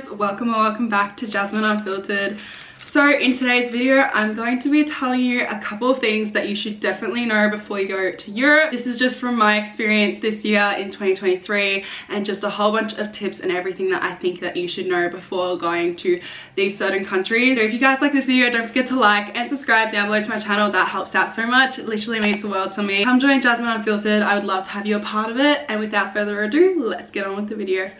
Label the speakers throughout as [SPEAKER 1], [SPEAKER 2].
[SPEAKER 1] guys, welcome or welcome back to Jasmine Unfiltered. So in today's video, I'm going to be telling you a couple of things that you should definitely know before you go to Europe. This is just from my experience this year in 2023 and just a whole bunch of tips and everything that I think that you should know before going to these certain countries. So if you guys like this video, don't forget to like and subscribe down below to my channel. That helps out so much. It literally means the world to me. Come join Jasmine Unfiltered. I would love to have you a part of it. And without further ado, let's get on with the video.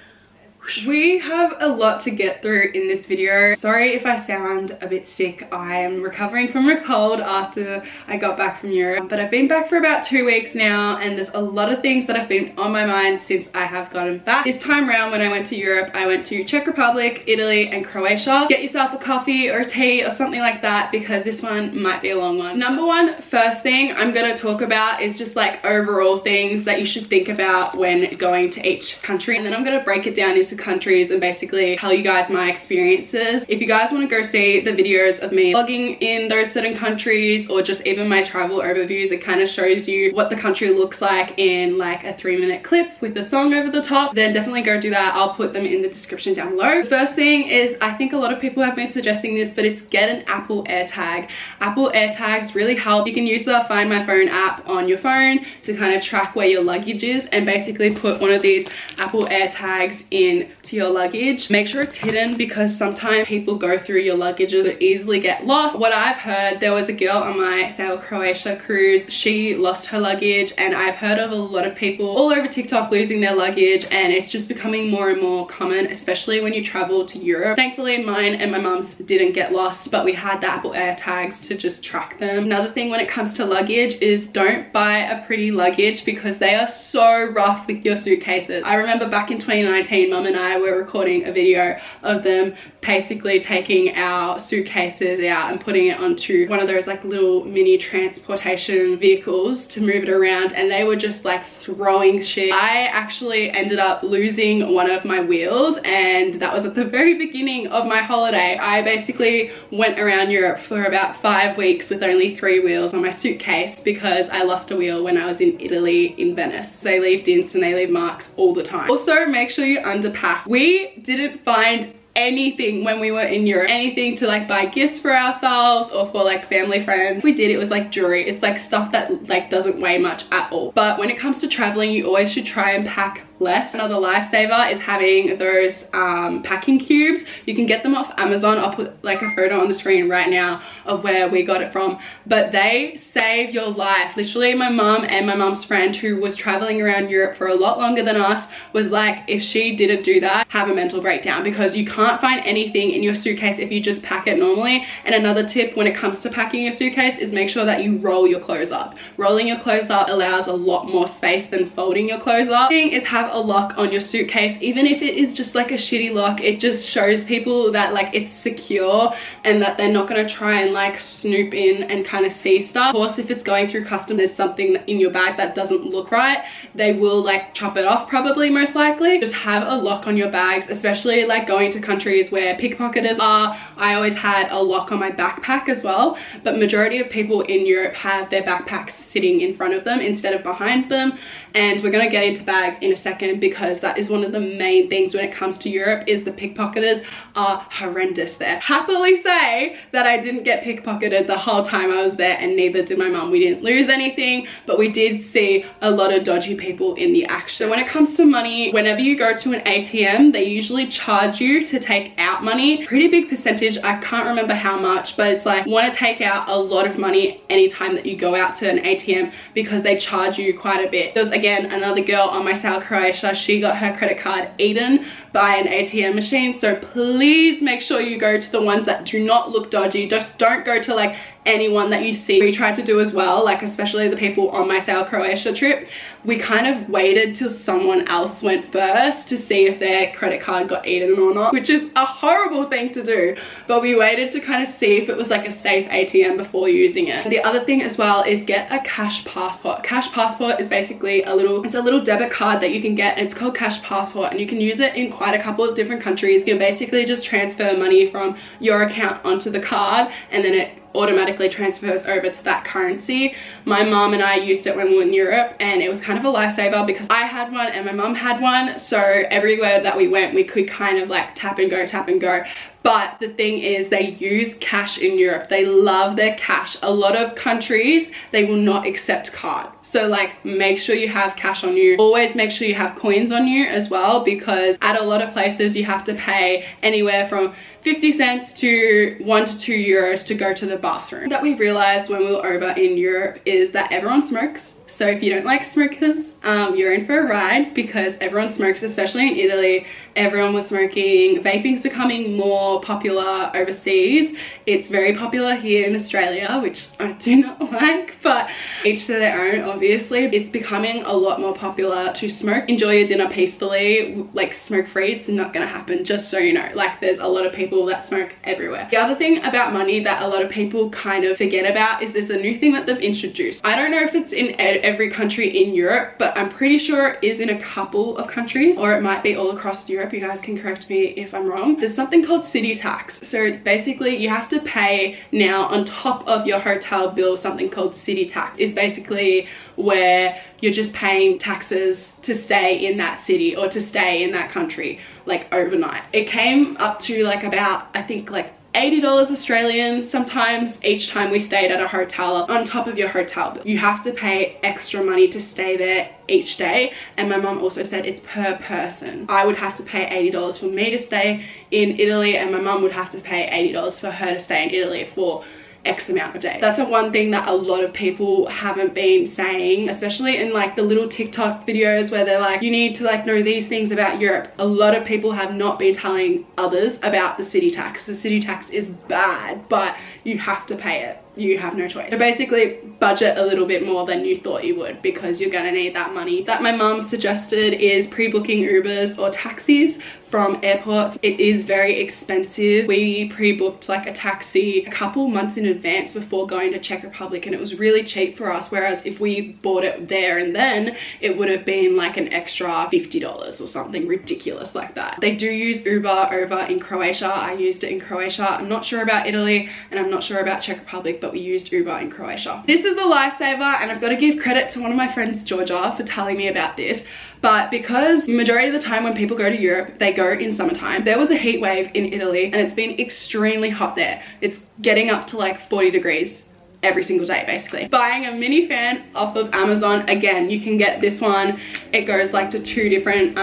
[SPEAKER 1] We have a lot to get through in this video. Sorry if I sound a bit sick. I am recovering from a cold after I got back from Europe, but I've been back for about 2 weeks now and there's a lot of things that have been on my mind since I have gotten back. This time around when I went to Europe, I went to Czech Republic, Italy and Croatia. Get yourself a coffee or a tea or something like that because this one might be a long one. Number one, first thing I'm going to talk about is just like overall things that you should think about when going to each country, and then I'm going to break it down into countries and basically tell you guys my experiences. If you guys want to go see the videos of me vlogging in those certain countries or just even my travel overviews, it kind of shows you what the country looks like in like a 3-minute clip with a song over the top, then definitely go do that. I'll put them in the description down below. The first thing is, I think a lot of people have been suggesting this, but it's get an Apple AirTag. Apple AirTags really help. You can use the Find My Phone app on your phone to kind of track where your luggage is and basically put one of these Apple AirTags in to your luggage. Make sure it's hidden because sometimes people go through your luggages and easily get lost. What I've heard, there was a girl on my Sali Croatia cruise, she lost her luggage, and I've heard of a lot of people all over TikTok losing their luggage, and it's just becoming more and more common, especially when you travel to Europe. Thankfully mine and my mum's didn't get lost, but we had the Apple AirTags to just track them. Another thing when it comes to luggage is don't buy a pretty luggage because they are so rough with your suitcases. I remember back in 2019, mum and I were recording a video of them basically taking our suitcases out and putting it onto one of those like little mini transportation vehicles to move it around, and they were just like throwing shit. I actually ended up losing one of my wheels, and that was at the very beginning of my holiday. I basically went around Europe for about 5 weeks with only 3 wheels on my suitcase because I lost a wheel when I was in Italy in Venice. They leave dents and they leave marks all the time. Also, make sure you underpack. We didn't find anything when we were in Europe, anything to like buy gifts for ourselves or for like family friends. If we did, it was like jewelry. It's like stuff that like doesn't weigh much at all. But when it comes to traveling, you always should try and pack less. Another lifesaver is having those packing cubes. You can get them off Amazon. I'll put like a photo on the screen right now of where we got it from, but they save your life. Literally, my mum and my mum's friend who was traveling around Europe for a lot longer than us was like, if she didn't do that, have a mental breakdown because you can't find anything in your suitcase if you just pack it normally. And another tip when it comes to packing your suitcase is make sure that you roll your clothes up. Rolling your clothes up allows a lot more space than folding your clothes up. The thing is, have a lock on your suitcase. Even if it is just like a shitty lock, it just shows people that like it's secure and that they're not going to try and like snoop in and kind of see stuff. Of course, if it's going through customs, there's something in your bag that doesn't look right, they will like chop it off probably, most likely. Just have a lock on your bags, especially like going to countries where pickpocketers are. I always had a lock on my backpack as well, but majority of people in Europe have their backpacks sitting in front of them instead of behind them. And we're going to get into bags in a second because that is one of the main things when it comes to Europe is the pickpocketers are horrendous there. Happily say that I didn't get pickpocketed the whole time I was there, and neither did my mum. We didn't lose anything, but we did see a lot of dodgy people in the action. So when it comes to money, whenever you go to an ATM, they usually charge you to take out money. Pretty big percentage, I can't remember how much, but it's like want to take out a lot of money anytime that you go out to an ATM because they charge you quite a bit. There was again another girl on my Sali Croatia, she got her credit card eaten by an ATM machine. So please make sure you go to the ones that do not look dodgy. Just don't go to like anyone that you see. We tried to do as well, like especially the people on my Sali Croatia trip, we kind of waited till someone else went first to see if their credit card got eaten or not, which is a horrible thing to do, but we waited to kind of see if it was like a safe ATM before using it. The other thing as well is get a cash passport. Cash passport is basically a little debit card that you can get, and it's called cash passport, and you can use it in quite a couple of different countries. You can basically just transfer money from your account onto the card, and then it automatically transfers over to that currency. My mom and I used it when we were in Europe, and it was kind of a lifesaver because I had one and my mom had one, so everywhere that we went we could kind of like tap and go, tap and go. But the thing is, they use cash in Europe. They love their cash. A lot of countries, they will not accept card. So like, make sure you have cash on you. Always make sure you have coins on you as well, because at a lot of places you have to pay anywhere from 50 cents to 1 to 2 euros to go to the bathroom. That we realized when we were over in Europe is that everyone smokes. So if you don't like smokers, you're in for a ride, because everyone smokes, especially in Italy. Everyone was smoking. Vaping's becoming more popular overseas. It's very popular here in Australia, which I do not like, but each to their own, obviously. It's becoming a lot more popular to smoke. Enjoy your dinner peacefully, like smoke free. It's not gonna happen, just so you know. Like, there's a lot of people that smoke everywhere. The other thing about money that a lot of people kind of forget about is there's a new thing that they've introduced. I don't know if it's in every country in Europe, but I'm pretty sure it is in a couple of countries, or it might be all across Europe. You guys can correct me if I'm wrong. There's something called city tax. So basically you have to pay now on top of your hotel bill something called city tax. It's basically where you're just paying taxes to stay in that city or to stay in that country like overnight. It came up to like about, I think like $80 Australian sometimes each time we stayed at a hotel on top of your hotel bill. You have to pay extra money to stay there each day, and my mom also said it's per person. I would have to pay $80 for me to stay in Italy, and my mom would have to pay $80 for her to stay in Italy for X amount of days. That's one thing that a lot of people haven't been saying, especially in like the little TikTok videos where they're like, you need to like know these things about Europe. A lot of people have not been telling others about the city tax. The city tax is bad, but you have to pay it. You have no choice. So basically budget a little bit more than you thought you would, because you're gonna need that money. That my mom suggested is pre-booking Ubers or taxis from airports. It is very expensive. We pre-booked like a taxi a couple months in advance before going to Czech Republic, and it was really cheap for us, whereas if we bought it there and then, it would have been like an extra $50 or something ridiculous like that. They do use Uber over in Croatia. I used it in Croatia. I'm not sure about Italy, and I'm not sure about Czech Republic, but we used Uber in Croatia. This is a lifesaver, and I've got to give credit to one of my friends, Georgia, for telling me about this. But because majority of the time when people go to Europe, they go in summertime. There was a heat wave in Italy, and it's been extremely hot there. It's getting up to like 40 degrees every single day, basically. Buying a mini fan off of Amazon, again, you can get this one. It goes like to 2 different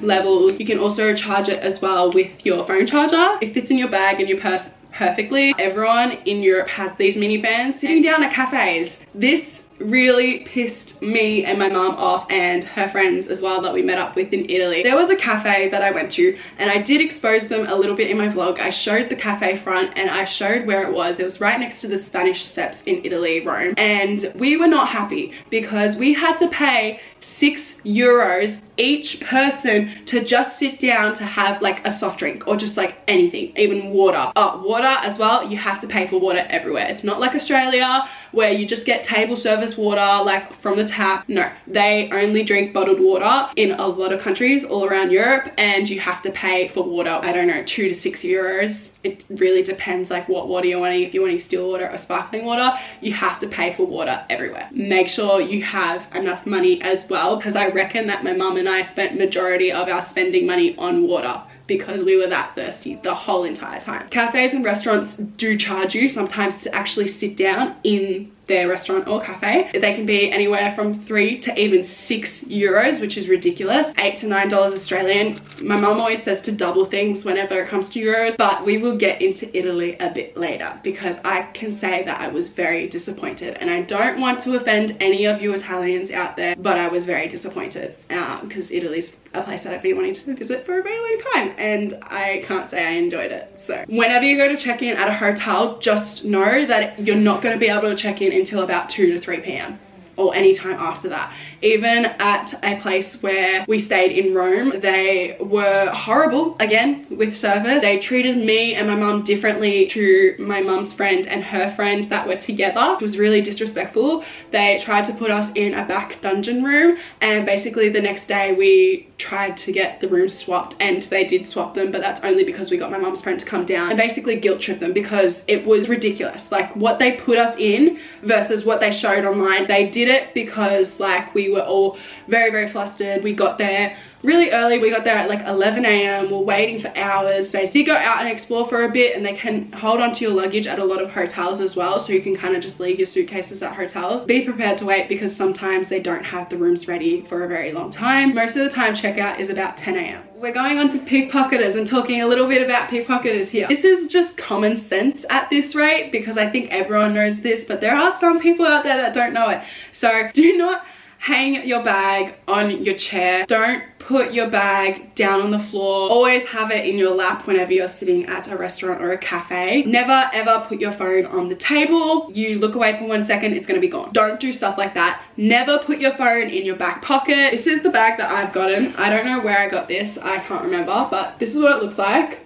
[SPEAKER 1] levels. You can also charge it as well with your phone charger. It fits in your bag and your purse perfectly. Everyone in Europe has these mini fans sitting down at cafes. This really pissed me and my mom off, and her friends as well that we met up with in Italy. There was a cafe that I went to, and I did expose them a little bit in my vlog. I showed the cafe front and I showed where it was. It was right next to the Spanish Steps in Italy, Rome. And we were not happy because we had to pay €6 each person to just sit down to have like a soft drink or just like anything, even water. Water as well, you have to pay for water everywhere. It's not like Australia where you just get table service water like from the tap. No, they only drink bottled water in a lot of countries all around Europe, and you have to pay for water, I don't know, €2 to €6. It really depends like what water you're wanting. If you're wanting still water or sparkling water, you have to pay for water everywhere. Make sure you have enough money as well, because I reckon that my mum and I spent majority of our spending money on water because we were that thirsty the whole entire time. Cafes and restaurants do charge you sometimes to actually sit down in their restaurant or cafe. They can be anywhere from €3 to even €6, which is ridiculous. $8 to $9 Australian. My mum always says to double things whenever it comes to euros, but we will get into Italy a bit later, because I can say that I was very disappointed, and I don't want to offend any of you Italians out there, but I was very disappointed because Italy's a place that I've been wanting to visit for a very long time, and I can't say I enjoyed it. So whenever you go to check in at a hotel, just know that you're not going to be able to check in until about 2 to 3 p.m. or any time after that. Even at a place where we stayed in Rome, they were horrible again with service. They treated me and my mum differently to my mum's friend and her friend that were together. It was really disrespectful. They tried to put us in a back dungeon room, and basically the next day we tried to get the rooms swapped, and they did swap them, but that's only because we got my mum's friend to come down and basically guilt trip them, because it was ridiculous. Like what they put us in versus what they showed online. They did it because like we were all very, very flustered. We got there really early. We got there at like 11 a.m. We're waiting for hours. They did go out and explore for a bit, and they can hold on to your luggage at a lot of hotels as well, so you can kind of just leave your suitcases at hotels. Be prepared to wait, because sometimes they don't have the rooms ready for a very long time. Most of the time checkout is about 10 a.m. We're going on to pickpocketers and talking a little bit about pickpocketers here. This is just common sense at this rate, because I think everyone knows this, but there are some people out there that don't know it. So do not hang your bag on your chair. Don't put your bag down on the floor. Always have it in your lap whenever you're sitting at a restaurant or a cafe. Never ever put your phone on the table. You look away for 1 second, it's gonna be gone. Don't do stuff like that. Never put your phone in your back pocket. This is the bag that I've gotten. I don't know where I got this. I can't remember, but this is what it looks like.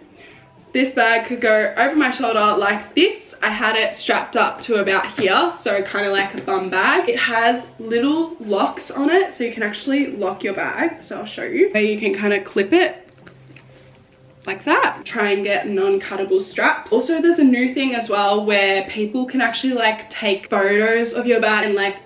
[SPEAKER 1] This bag could go over my shoulder like this. I had it strapped up to about here, so kind of like a bum bag. It has little locks on it, so you can actually lock your bag. So I'll show you. Where you can kind of clip it like that. Try and get non-cuttable straps. Also, there's a new thing as well where people can actually like take photos of your bag and like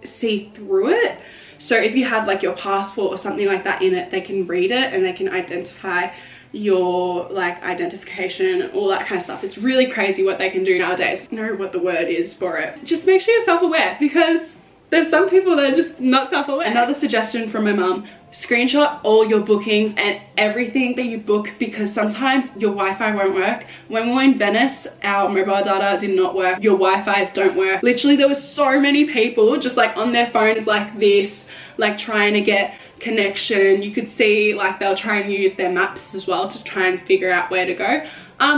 [SPEAKER 1] see through it. So if you have like your passport or something like that in it, they can read it and they can identify your like identification, all that kind of stuff. It's really crazy what they can do nowadays. I don't know what the word is for it. Just make sure you're self-aware, because there's some people that are just not self-aware. Another suggestion from my mum: screenshot all your bookings and everything that you book, because sometimes your Wi-Fi won't work. When we were in Venice, our mobile data did not work. Your Wi-Fi's don't work. Literally, there was so many people just like on their phones like this, like trying to get connection. You could see like they'll try and use their maps as well to try and figure out where to go.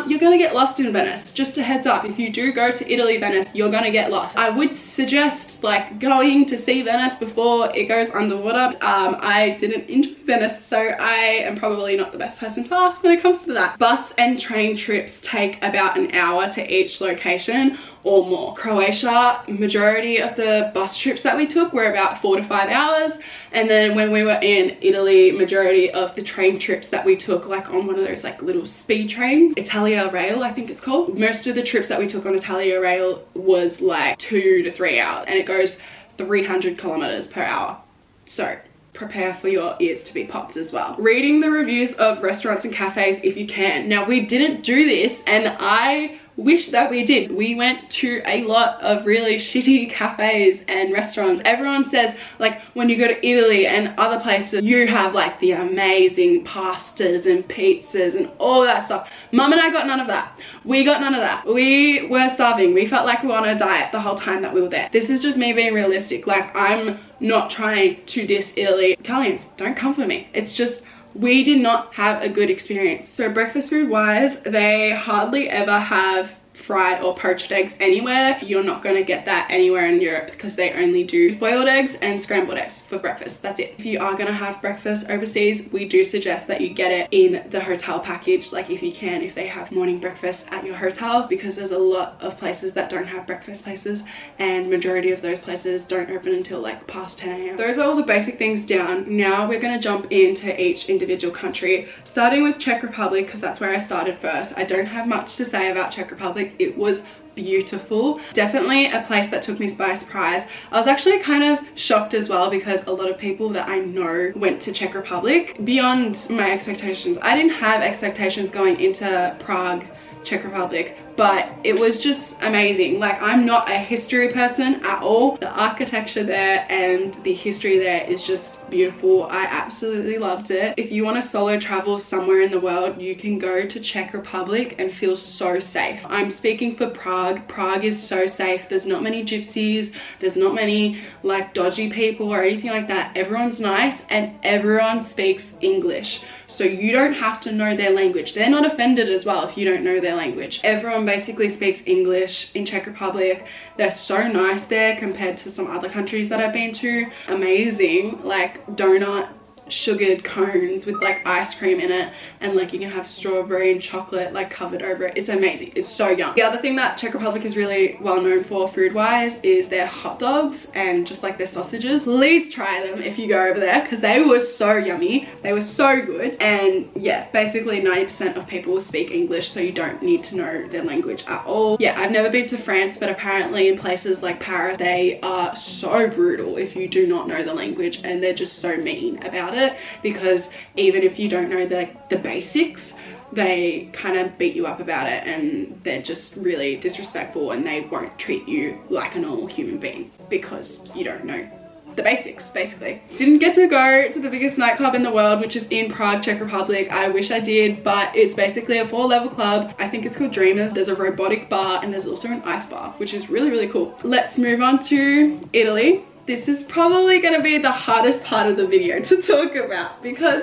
[SPEAKER 1] You're gonna get lost in Venice. Just a heads up, if you do go to Italy, Venice, you're gonna get lost. I would suggest like going to see Venice before it goes underwater. I didn't enjoy Venice, so I am probably not the best person to ask when it comes to that. Bus and train trips take about an hour to each location or more. Croatia, majority of the bus trips that we took were about 4 to 5 hours, and then when we were in Italy, majority of the train trips that we took, like on one of those like little speed trains, Italia Rail I think it's called, most of the trips that we took on Italia Rail was like 2 to 3 hours, and it goes 300 kilometers per hour. So prepare for your ears to be popped as well. Reading the reviews of restaurants and cafes if you can. Now, we didn't do this, and I wish that we did. We went to a lot of really shitty cafes and restaurants. Everyone says like when you go to Italy and other places, you have like the amazing pastas and pizzas and all that stuff. Mum and I got none of that. We got none of that. We were starving. We felt like we were on a diet the whole time that we were there. This is just me being realistic. Like, I'm not trying to diss Italy. Italians, don't come for me. It's just, we did not have a good experience. So breakfast food wise, they hardly ever have fried or poached eggs anywhere. You're not going to get that anywhere in Europe, because they only do boiled eggs and scrambled eggs for breakfast. That's it. If you are going to have breakfast overseas, we do suggest that you get it in the hotel package, like if you can, if they have morning breakfast at your hotel, because there's a lot of places that don't have breakfast places, and majority of those places don't open until like past 10 a.m. Those are all the basic things down. Now we're going to jump into each individual country, starting with Czech Republic, because that's where I started first. I don't have much to say about Czech Republic. It was beautiful. Definitely a place that took me by surprise. I was actually kind of shocked as well, because a lot of people that I know went to Czech Republic beyond my expectations. I didn't have expectations going into Prague, Czech Republic, but it was just amazing. Like, I'm not a history person at all. The architecture there and the history there is just beautiful. I absolutely loved it. If you want to solo travel somewhere in the world, you can go to Czech Republic and feel so safe. I'm speaking for Prague. Prague is so safe. There's not many gypsies. There's not many like dodgy people or anything like that. Everyone's nice and everyone speaks English. So you don't have to know their language. They're not offended as well if you don't know their language. Everyone everyone basically speaks English in Czech Republic. They're so nice there compared to some other countries that I've been to. Amazing, like donut sugared cones with like ice cream in it, and like you can have strawberry and chocolate like covered over it. It's amazing. It's so yum. The other thing that Czech Republic is really well known for food wise is their hot dogs and just like their sausages. Please try them if you go over there, because they were so yummy. They were so good. And yeah, basically 90% of people speak English, so you don't need to know their language at all. Yeah, I've never been to France, but apparently in places like Paris they are so brutal if you do not know the language, and they're just so mean about it, because even if you don't know the basics, they kind of beat you up about it, and they're just really disrespectful, and they won't treat you like a normal human being because you don't know the basics, basically. Didn't get to go to the biggest nightclub in the world, which is in Prague, Czech Republic. I wish I did, but it's basically a 4-level club. I think it's called Dreamers. There's a robotic bar and there's also an ice bar, which is really, really cool. Let's move on to Italy. This is probably gonna be the hardest part of the video to talk about, because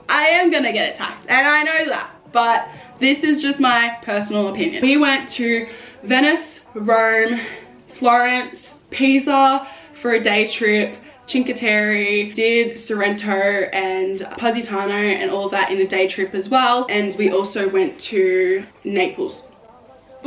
[SPEAKER 1] I am gonna get attacked, and I know that, but this is just my personal opinion. We went to Venice, Rome, Florence, Pisa for a day trip, Cinque Terre, did Sorrento and Positano and all of that in a day trip as well, and we also went to Naples.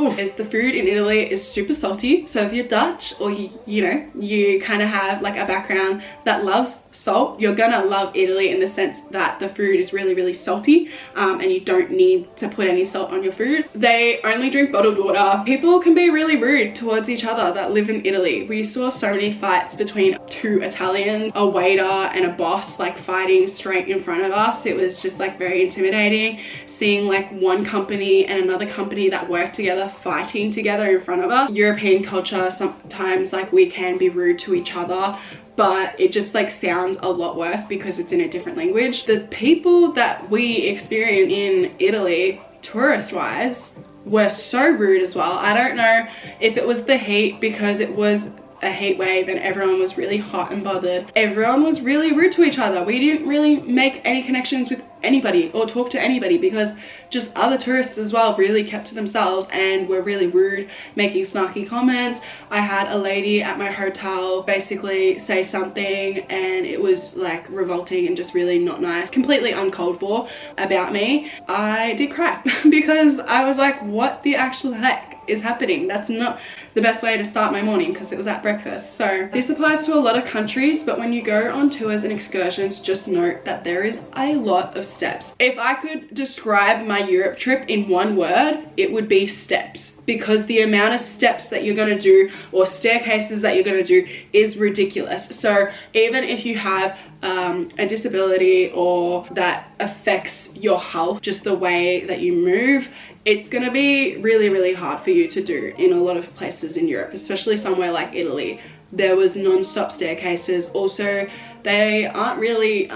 [SPEAKER 1] Oof. The food in Italy is super salty, so if you're Dutch or you kind of have like a background that loves salt, you're gonna love Italy in the sense that the food is really, really salty, and you don't need to put any salt on your food. They only drink bottled water. People can be really rude towards each other that live in Italy. We saw so many fights between 2 Italians, a waiter and a boss, like fighting straight in front of us. It was just like very intimidating seeing like one company and another company that work together fighting together in front of us. European culture, sometimes like we can be rude to each other, but it just like sounds a lot worse because it's in a different language. The people that we experienced in Italy, tourist wise, were so rude as well. I don't know if it was the heat, because it was a heat wave and everyone was really hot and bothered. Everyone was really rude to each other. We didn't really make any connections with anybody or talk to anybody, because just other tourists as well really kept to themselves and were really rude, making snarky comments. I had a lady at my hotel basically say something, and it was like revolting and just really not nice, completely uncalled for, about me. I did cry because I was like, what the actual heck is happening? That's not the best way to start my morning, because it was at breakfast. So this applies to a lot of countries, but when you go on tours and excursions, just note that there is a lot of steps. If I could describe my Europe trip in one word, it would be steps, because the amount of steps that you're going to do, or staircases that you're going to do, is ridiculous. So even if you have a disability or that affects your health, just the way that you move, it's going to be really, really hard for you to do in a lot of places in Europe, especially somewhere like Italy. There was non-stop staircases. Also, they aren't really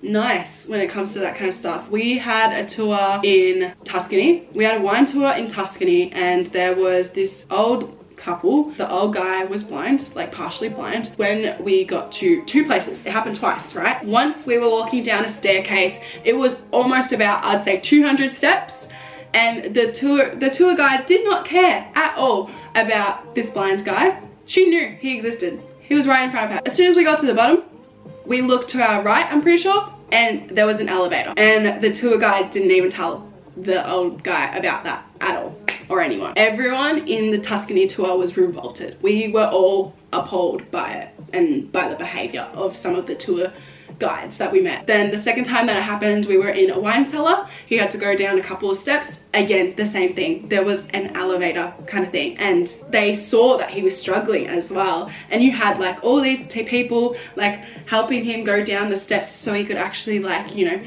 [SPEAKER 1] nice when it comes to that kind of stuff. We had a tour in Tuscany. We had a wine tour in Tuscany, and there was this old couple. The old guy was blind, like partially blind. When we got to 2 places, it happened twice, right? Once we were walking down a staircase, it was almost about, I'd say, 200 steps, and the tour guide did not care at all about this blind guy. She knew he existed. He was right in front of her. As soon as we got to the bottom, we looked to our right, I'm pretty sure, and there was an elevator, and the tour guide didn't even tell the old guy about that at all, or anyone. Everyone in the Tuscany tour was revolted. We were all appalled by it and by the behavior of some of the tour guides that we met. Then the second time that it happened, we were in a wine cellar. He had to go down a couple of steps. Again, the same thing. There was an elevator kind of thing, and they saw that he was struggling as well. And you had like all these people like helping him go down the steps so he could actually like, you know,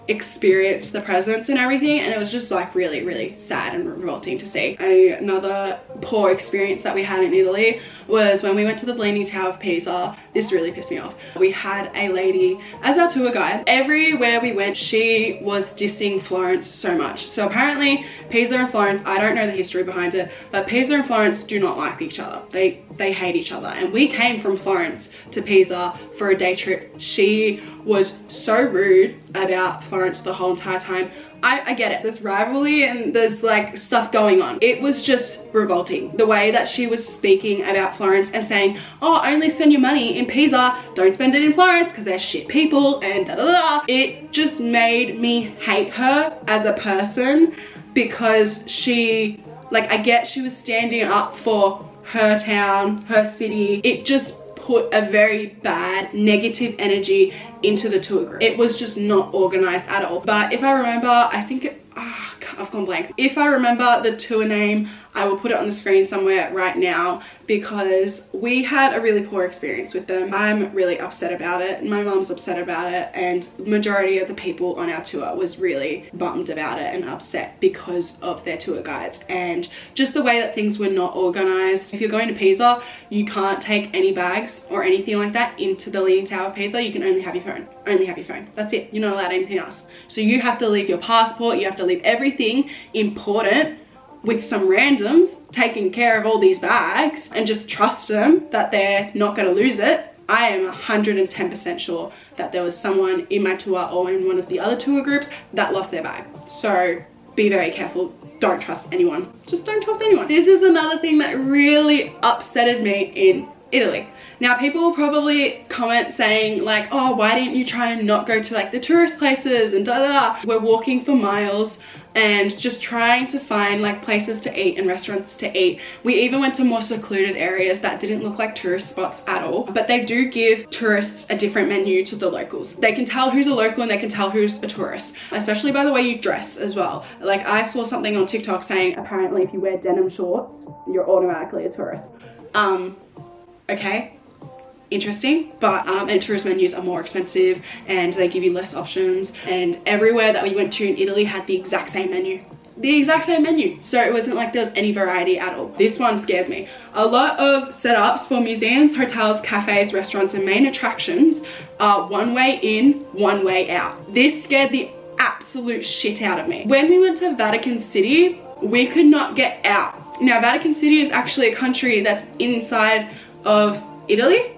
[SPEAKER 1] experience the presence and everything, and it was just like really, really sad and revolting to see. Another poor experience that we had in Italy was when we went to the Leaning Tower of Pisa. This really pissed me off. We had a lady as our tour guide. Everywhere we went, she was dissing Florence so much. So apparently Pisa and Florence, I don't know the history behind it, but Pisa and Florence do not like each other. They hate each other. And we came from Florence to Pisa for a day trip. She was so rude about Florence the whole entire time. I get it, there's rivalry and there's like stuff going on. It was just revolting. The way that she was speaking about Florence and saying, oh, only spend your money in Pisa, don't spend it in Florence because they're shit people and da da da. It just made me hate her as a person, because she, like, I get she was standing up for her town, her city. It just put a very bad negative energy into the tour group. It was just not organized at all. But if I remember, I think I've gone blank. If I remember the tour name, I will put it on the screen somewhere right now, because we had a really poor experience with them. I'm really upset about it. My mom's upset about it, and the majority of the people on our tour was really bummed about it and upset because of their tour guides and just the way that things were not organized. If you're going to Pisa, you can't take any bags or anything like that into the Leaning Tower of Pisa. You can only have your phone. Only have your phone. That's it. You're not allowed anything else. So you have to leave your passport, you have to leave everything important with some randoms taking care of all these bags, and just trust them that they're not going to lose it. I am 110% sure that there was someone in my tour or in one of the other tour groups that lost their bag. So be very careful. Don't trust anyone. Just don't trust anyone. This is another thing that really upsetted me in Italy. Now, people will probably comment saying like, oh, why didn't you try and not go to like the tourist places and da da da. We're walking for miles and just trying to find like places to eat and restaurants to eat. We even went to more secluded areas that didn't look like tourist spots at all, but they do give tourists a different menu to the locals. They can tell who's a local and they can tell who's a tourist, especially by the way you dress as well. Like, I saw something on TikTok saying apparently if you wear denim shorts, you're automatically a tourist. Okay. Interesting, but and tourist menus are more expensive and they give you less options, and everywhere that we went to in Italy had the exact same menu. So it wasn't like there was any variety at all. This one scares me. A lot of setups for museums, hotels, cafes, restaurants and main attractions are one way in, one way out. This scared the absolute shit out of me. When we went to Vatican City, we could not get out. Now, Vatican City is actually a country that's inside of Italy.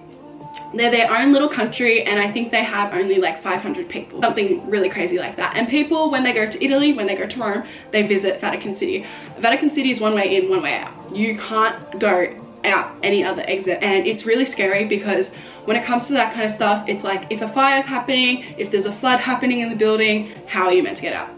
[SPEAKER 1] They're their own little country, and I think they have only like 500 people, something really crazy like that. And people, when they go to Italy, when they go to Rome, they visit Vatican City. Vatican City is one way in, one way out. You can't go out any other exit, and it's really scary because when it comes to that kind of stuff, it's like if a fire is happening, if there's a flood happening in the building, how are you meant to get out?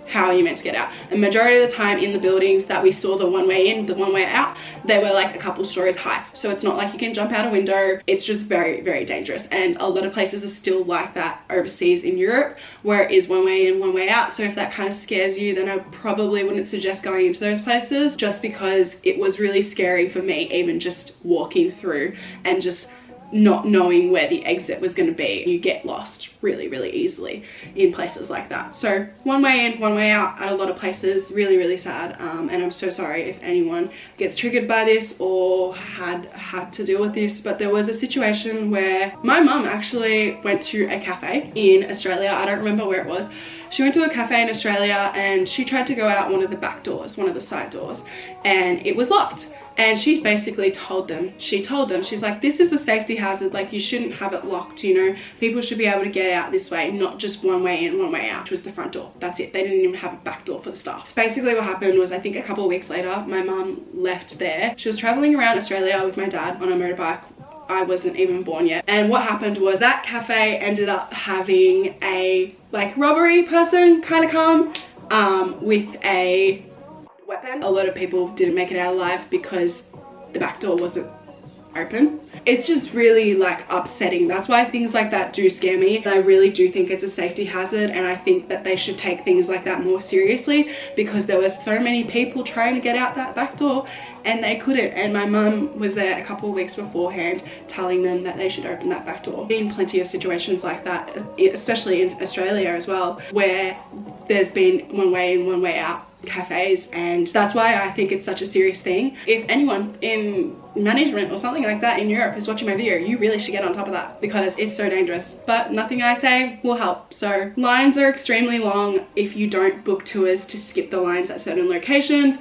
[SPEAKER 1] How are you meant to get out? And majority of the time in the buildings that we saw, the one way in, the one way out, they were like a couple stories high. So it's not like you can jump out a window. It's just very, very dangerous. And a lot of places are still like that overseas in Europe, where it is one way in, one way out. So if that kind of scares you, then I probably wouldn't suggest going into those places, just because it was really scary for me, even just walking through and just not knowing where the exit was going to be. You get lost really, really easily in places like that. So one way in, one way out at a lot of places. Really, really sad. And I'm so sorry if anyone gets triggered by this or had to deal with this. But there was a situation where my mum actually went to a cafe in Australia. I don't remember where it was. She went to a cafe in Australia and she tried to go out one of the back doors, one of the side doors, and it was locked. And she basically told them, she's like, this is a safety hazard, like you shouldn't have it locked, you know, people should be able to get out this way, not just one way in, one way out, which was the front door. That's it. They didn't even have a back door for the staff. Basically what happened was, I think a couple of weeks later, my mum left there. She was traveling around Australia with my dad on a motorbike. I wasn't even born yet. And what happened was that cafe ended up having a like robbery person kind of come with a weapon. A lot of people didn't make it out alive because the back door wasn't open. It's just really like upsetting. That's why things like that do scare me. And I really do think it's a safety hazard, and I think that they should take things like that more seriously, because there were so many people trying to get out that back door and they couldn't. And my mum was there a couple of weeks beforehand telling them that they should open that back door. Been plenty of situations like that, especially in Australia as well, where there's been one way in, one way out cafes, and that's why I think it's such a serious thing. If anyone in management or something like that in Europe is watching my video, you really should get on top of that, because it's so dangerous. But nothing I say will help. So lines are extremely long if you don't book tours to skip the lines at certain locations.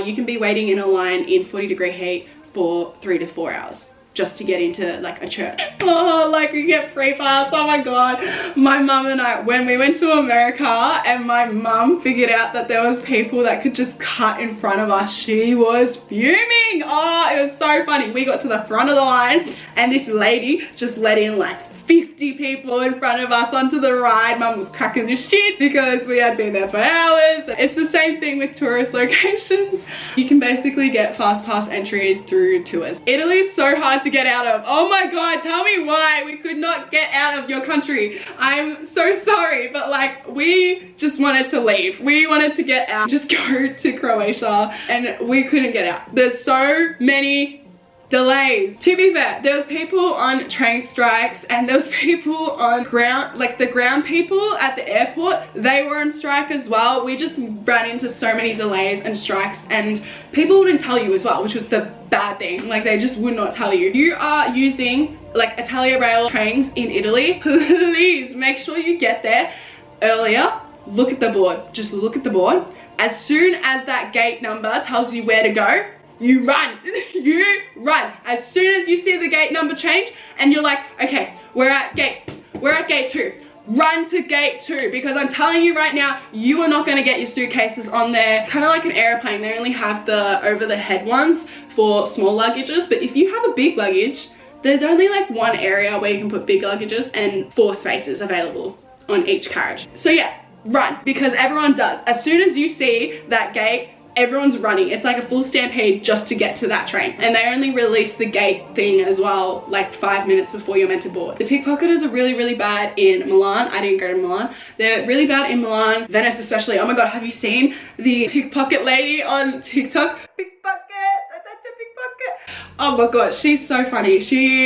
[SPEAKER 1] You can be waiting in a line in 40-degree heat for 3 to 4 hours. just to get into like a church. Oh, like we get free pass. Oh my god. My mum and I, when we went to America and my mum figured out that there was people that could just cut in front of us, she was fuming. Oh, it was so funny. We got to the front of the line and this lady just let in like 50 people in front of us onto the ride. Mum was cracking the shit because we had been there for hours. It's the same thing with tourist locations. You can basically get fast pass entries through tours. Italy's so hard to get out of. Oh my god, tell me why we could not get out of your country. I'm so sorry, but like we just wanted to leave. We wanted to get out, just go to Croatia, and we couldn't get out. There's so many delays. To be fair, there was people on train strikes and there was people on ground, like the ground people at the airport, they were on strike as well. We just ran into so many delays and strikes, and people wouldn't tell you as well, which was the bad thing. Like they just would not tell you. You are using like Italia Rail trains in Italy, please make sure you get there earlier. Look at the board, just look at the board. As soon as that gate number tells you where to go, you run. You run. As soon as you see the gate number change and you're like, okay, we're at gate 2. Run to gate 2, because I'm telling you right now, you are not going to get your suitcases on there. Kind of like an airplane, they only have the over the head ones for small luggages, but if you have a big luggage, there's only like one area where you can put big luggages and 4 spaces available on each carriage. So yeah, run, because everyone does. As soon as you see that gate, everyone's running. It's like a full stampede just to get to that train, and they only release the gate thing as well like 5 minutes before you're meant to board. The pickpocketers are really bad in Milan. I didn't go to Milan. They're really bad in Milan, Venice especially. Oh my god, have you seen the pickpocket lady on TikTok? Pickpocket, that's a pickpocket. Oh my god, she's so funny.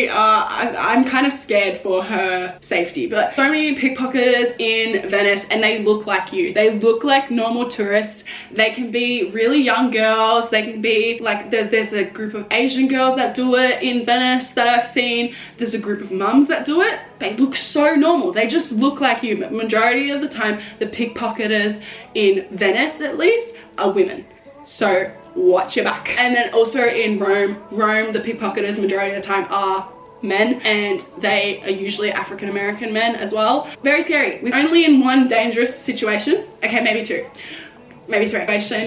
[SPEAKER 1] I'm kind of scared for her safety, but so many pickpocketers in Venice, and they look like you. They look like normal tourists. They can be really young girls. They can be like, there's a group of Asian girls that do it in Venice that I've seen. There's a group of mums that do it. They look so normal. They just look like you. But majority of the time, the pickpocketers in Venice at least are women. So watch your back. And then also in Rome, the pickpocketers majority of the time are men, and they are usually African American men as well. Very scary. We're only in one dangerous situation. Okay, maybe 2. Maybe 3.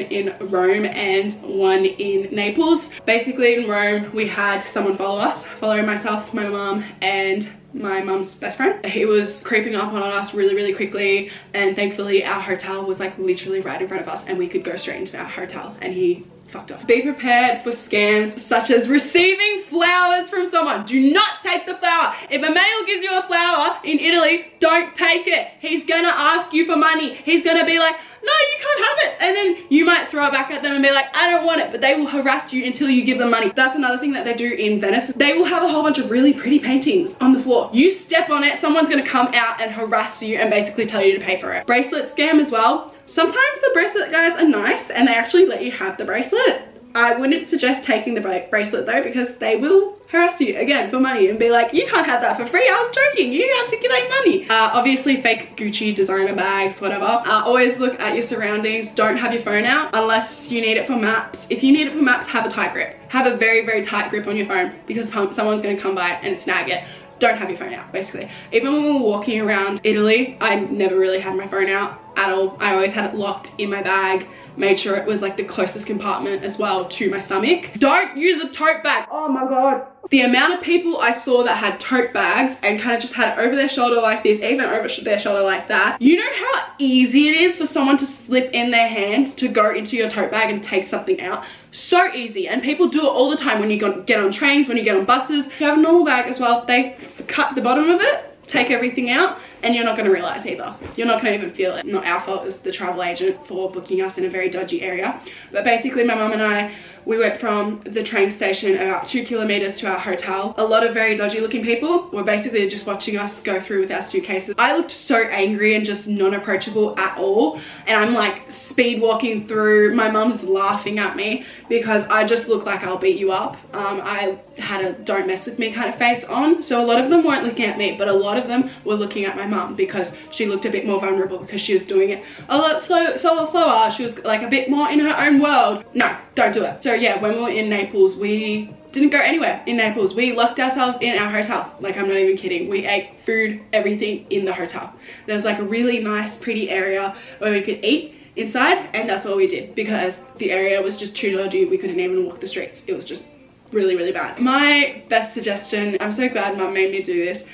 [SPEAKER 1] In Rome and one in Naples. Basically in Rome, we had someone follow myself, my mum, and my mum's best friend. He was creeping up on us really quickly, and thankfully our hotel was like literally right in front of us and we could go straight into our hotel, and he fucked off. Be prepared for scams such as receiving flowers from someone. Do not take the flower. If a male gives you a flower in Italy, don't take it. He's gonna ask you for money. He's gonna be like, no, you can't have it. And then you might throw it back at them and be like, I don't want it. But they will harass you until you give them money. That's another thing that they do in Venice. They will have a whole bunch of really pretty paintings on the floor. You step on it, someone's gonna come out and harass you and basically tell you to pay for it. Bracelet scam as well. Sometimes the bracelet guys are nice and they actually let you have the bracelet. I wouldn't suggest taking the bracelet though, because they will harass you again for money and be like, you can't have that for free, I was joking, you have to give me money. Obviously fake Gucci designer bags, whatever. Always look at your surroundings. Don't have your phone out unless you need it for maps. If you need it for maps, have a tight grip. Have a very tight grip on your phone, because someone's gonna come by and snag it. Don't have your phone out, basically. Even when we were walking around Italy, I never really had my phone out at all. I always had it locked in my bag, made sure it was like the closest compartment as well to my stomach. Don't use a tote bag. Oh my god. The amount of people I saw that had tote bags and kind of just had it over their shoulder like this, even over their shoulder like that. You know how easy it is for someone to slip in their hand to go into your tote bag and take something out? So easy. And people do it all the time when you get on trains, when you get on buses. If you have a normal bag as well, they cut the bottom of it, take everything out, and you're not going to realize either. You're not going to even feel it. Not our fault as the travel agent for booking us in a very dodgy area. But basically my mum and I, we went from the train station about 2 kilometers to our hotel. A lot of very dodgy looking people were basically just watching us go through with our suitcases. I looked so angry and just non-approachable at all. And I'm like speed walking through. My mum's laughing at me because I just look like I'll beat you up. I had a don't mess with me kind of face on. So a lot of them weren't looking at me, but a lot of them were looking at my mum because she looked a bit more vulnerable because she was doing it a lot slower. She was like a bit more in her own world. No, don't do it. So yeah, when we were in Naples, we didn't go anywhere in Naples. We locked ourselves in our hotel. Like, I'm not even kidding. We ate food, everything in the hotel. There was like a really nice, pretty area where we could eat inside, and that's what we did because the area was just too dodgy. We couldn't even walk the streets. It was just really, really bad. My best suggestion, I'm so glad Mum made me do this,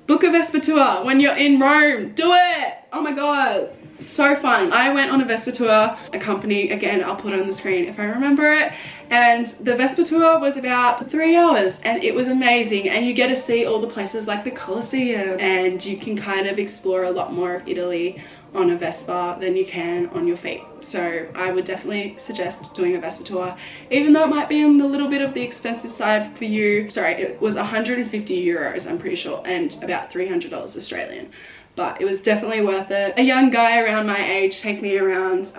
[SPEAKER 1] book a Vespa tour when you're in Rome. Do it! Oh my god. So fun. I went on a Vespa tour, a company, again, I'll put it on the screen if I remember it, and the Vespa tour was about 3 hours and it was amazing, and you get to see all the places like the Colosseum, and you can kind of explore a lot more of Italy on a Vespa than you can on your feet. So I would definitely suggest doing a Vespa tour, even though it might be on the little bit of the expensive side for you. Sorry, it was 150 euros, I'm pretty sure, and about $300 Australian. But it was definitely worth it. A young guy around my age took me around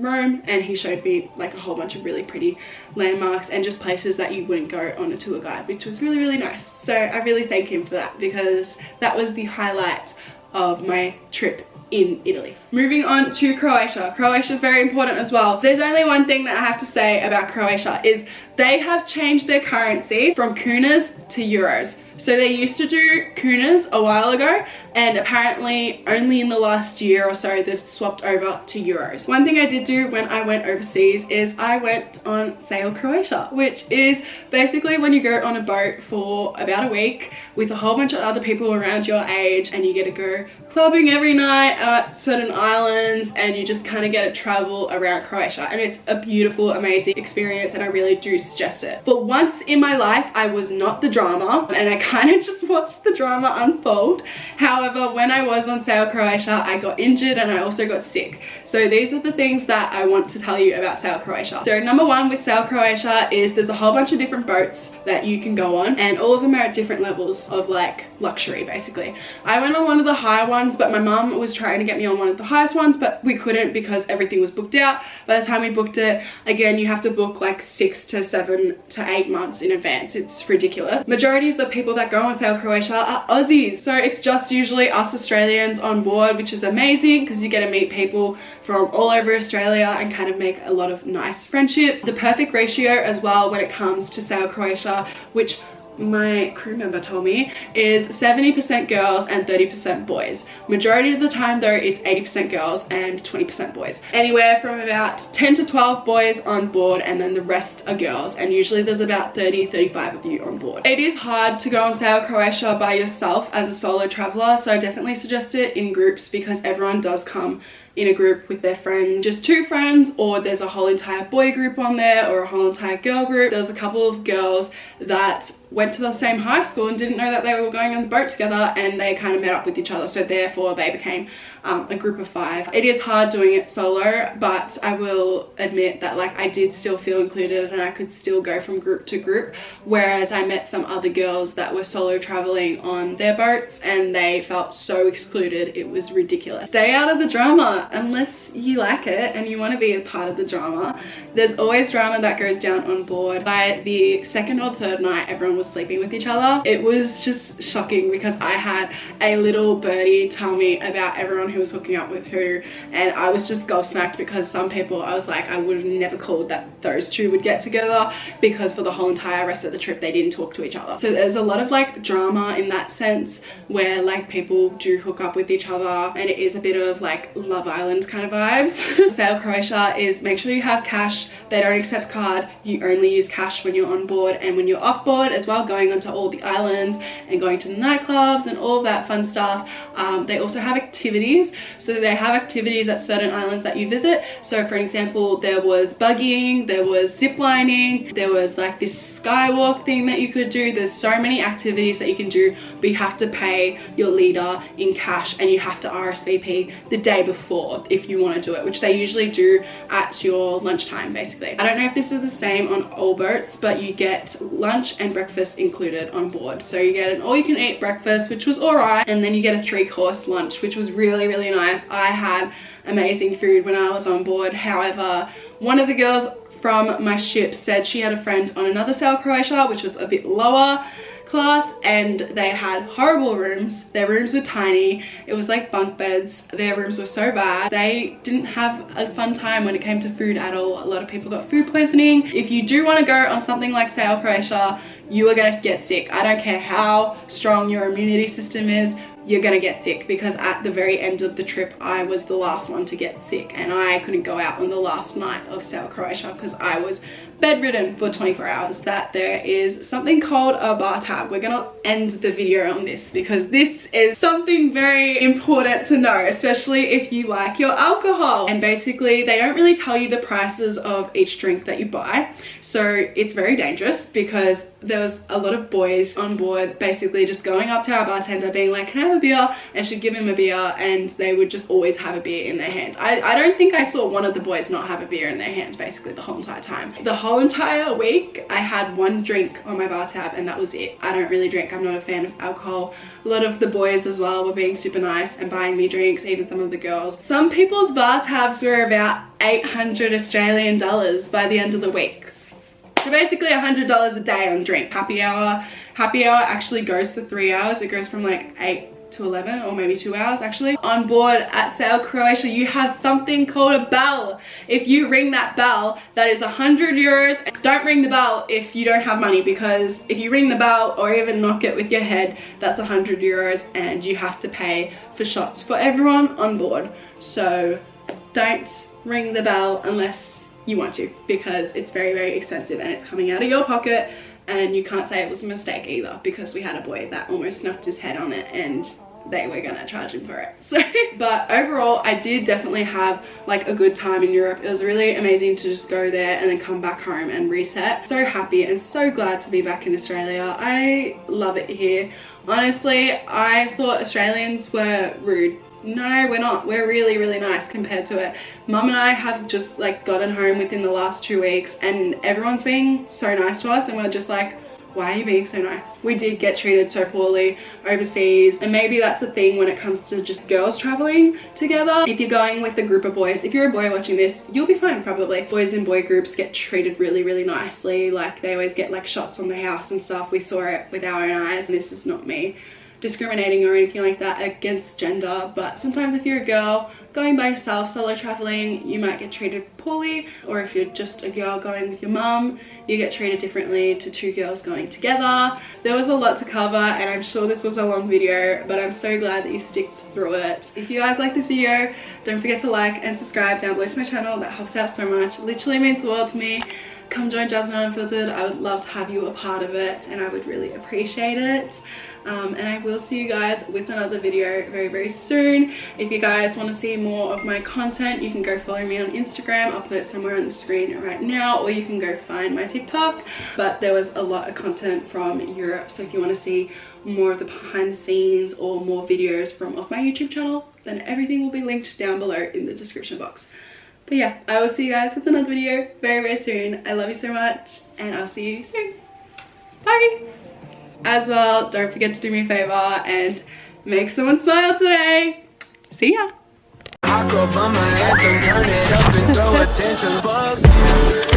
[SPEAKER 1] Rome, and he showed me like a whole bunch of really pretty landmarks and just places that you wouldn't go on a tour guide, which was really, really nice. So I really thank him for that, because that was the highlight of my trip in Italy. Moving on to Croatia. Croatia is very important as well. There's only one thing that I have to say about Croatia is they have changed their currency from kunas to euros. So they used to do kunas a while ago, and apparently only in the last year or so they've swapped over to euros. One thing I did do when I went overseas is I went on Sali Croatia, which is basically when you go on a boat for about a week with a whole bunch of other people around your age, and you get to go clubbing every night at certain islands, and you just kind of get to travel around Croatia, and it's a beautiful, amazing experience, and I really do suggest it. But once in my life I was not the drama, and I kind of just watched the drama unfold. However, when I was on Sali Croatia, I got injured and I also got sick. So these are the things that I want to tell you about Sali Croatia. So number one with Sali Croatia is there's a whole bunch of different boats that you can go on, and all of them are at different levels of like luxury basically. I went on one of the higher ones, but my mum was trying to get me on one of the highest ones, but we couldn't because everything was booked out. By the time we booked it, again, you have to book like 6 to 7 to 8 months in advance. It's ridiculous. Majority of the people that go on Sali Croatia are Aussies, so it's just usually us Australians on board, which is amazing because you get to meet people from all over Australia and kind of make a lot of nice friendships. The perfect ratio as well when it comes to Sali Croatia, which my crew member told me, is 70% girls and 30% boys. Majority of the time though, it's 80% girls and 20% boys. Anywhere from about 10 to 12 boys on board, and then the rest are girls, and usually there's about 30-35 of you on board. It is hard to go on Sali Croatia by yourself as a solo traveler, so I definitely suggest it in groups because everyone does come in a group with their friends, just 2 friends, or there's a whole entire boy group on there or a whole entire girl group. There was a couple of girls that went to the same high school and didn't know that they were going on the boat together, and they kind of met up with each other, so therefore they became a group of 5. It is hard doing it solo, but I will admit that like I did still feel included and I could still go from group to group, whereas I met some other girls that were solo traveling on their boats and they felt so excluded. It was ridiculous. Stay out of the drama unless you like it and you want to be a part of the drama. There's always drama that goes down on board. By the 2nd or 3rd night, everyone was sleeping with each other. It was just shocking because I had a little birdie tell me about everyone who was hooking up with who, and I was just gobsmacked because some people I was like, I would have never called that those 2 would get together, because for the whole entire rest of the trip they didn't talk to each other. So there's a lot of like drama in that sense where like people do hook up with each other, and it is a bit of like Love Island kind of vibes. Sali Croatia is make sure you have cash. They don't accept card. You only use cash when you're on board and when you're off board as well, going onto all the islands and going to the nightclubs and all of that fun stuff. They also have activities, so they have activities at certain islands that you visit. So for example, there was buggying, there was zip lining, there was like this skywalk thing that you could do. There's so many activities that you can do, but you have to pay your leader in cash, and you have to RSVP the day before if you want to do it, which they usually do at your lunchtime basically. I don't know if this is the same on all boats, but you get lunch and breakfast included on board. So you get an all-you-can-eat breakfast, which was alright, and then you get a 3-course lunch, which was really, really nice. I had amazing food when I was on board. However, one of the girls from my ship said she had a friend on another Sali Croatia, which was a bit lower class, and they had horrible rooms. Their rooms were tiny. It was like bunk beds. Their rooms were so bad. They didn't have a fun time when it came to food at all. A lot of people got food poisoning. If you do want to go on something like Sali Croatia, you are going to get sick. I don't care how strong your immunity system is, you're gonna get sick, because at the very end of the trip I was the last one to get sick, and I couldn't go out on the last night of Sali Croatia because I was bedridden for 24 hours. That there is something called a bar tab. We're gonna end the video on this because this is something very important to know, especially if you like your alcohol. And basically they don't really tell you the prices of each drink that you buy, so it's very dangerous, because there was a lot of boys on board basically just going up to our bartender being like, can I have a beer? And she'd give him a beer, and they would just always have a beer in their hand. I don't think I saw one of the boys not have a beer in their hand basically the whole entire time. The whole entire week I had one drink on my bar tab, and that was it. I don't really drink. I'm not a fan of alcohol. A lot of the boys as well were being super nice and buying me drinks, even some of the girls. Some people's bar tabs were about 800 Australian dollars by the end of the week. So basically $100 a day on drink. Happy hour actually goes to 3 hours. It goes from like 8 to 11, or maybe 2 hours actually. On board at Sali Croatia, you have something called a bell. If you ring that bell, that is 100 euros. Don't ring the bell if you don't have money, because if you ring the bell or even knock it with your head, that's 100 euros, and you have to pay for shots for everyone on board. So don't ring the bell unless you want to, because it's very, very expensive and it's coming out of your pocket, and you can't say it was a mistake either, because we had a boy that almost knocked his head on it and they were gonna charge him for it. So but overall I did definitely have like a good time in Europe. It was really amazing to just go there and then come back home and reset. So happy and so glad to be back in Australia. I love it here. Honestly, I thought Australians were rude. No, we're not. We're really, really nice compared to it. Mum and I have just like gotten home within the last 2 weeks, and everyone's being so nice to us, and we're just like, why are you being so nice? We did get treated so poorly overseas, and maybe that's a thing when it comes to just girls traveling together. If you're going with a group of boys, if you're a boy watching this, you'll be fine probably. Boys in boy groups get treated really, really nicely. Like they always get like shots on the house and stuff. We saw it with our own eyes. This is not me discriminating or anything like that against gender, but sometimes if you're a girl going by yourself solo traveling, you might get treated poorly, or if you're just a girl going with your mum, you get treated differently to two girls going together. There was a lot to cover, and I'm sure this was a long video, but I'm so glad that you sticked through it. If you guys like this video, don't forget to like and subscribe down below to my channel. That helps out so much. It literally means the world to me. Come join Jasmine Unfiltered. I would love to have you a part of it, and I would really appreciate it. And I will see you guys with another video very, very soon. If you guys want to see more of my content, you can go follow me on Instagram. I'll put it somewhere on the screen right now, or you can go find my TikTok. But there was a lot of content from Europe, so if you want to see more of the behind the scenes or more videos from off my YouTube channel, then everything will be linked down below in the description box. But yeah, I will see you guys with another video very, very soon. I love you so much, and I'll see you soon. Bye! As well, don't forget to do me a favor and make someone smile today. See ya! I go by my anthem, turn it up and throw attention. Fuck you.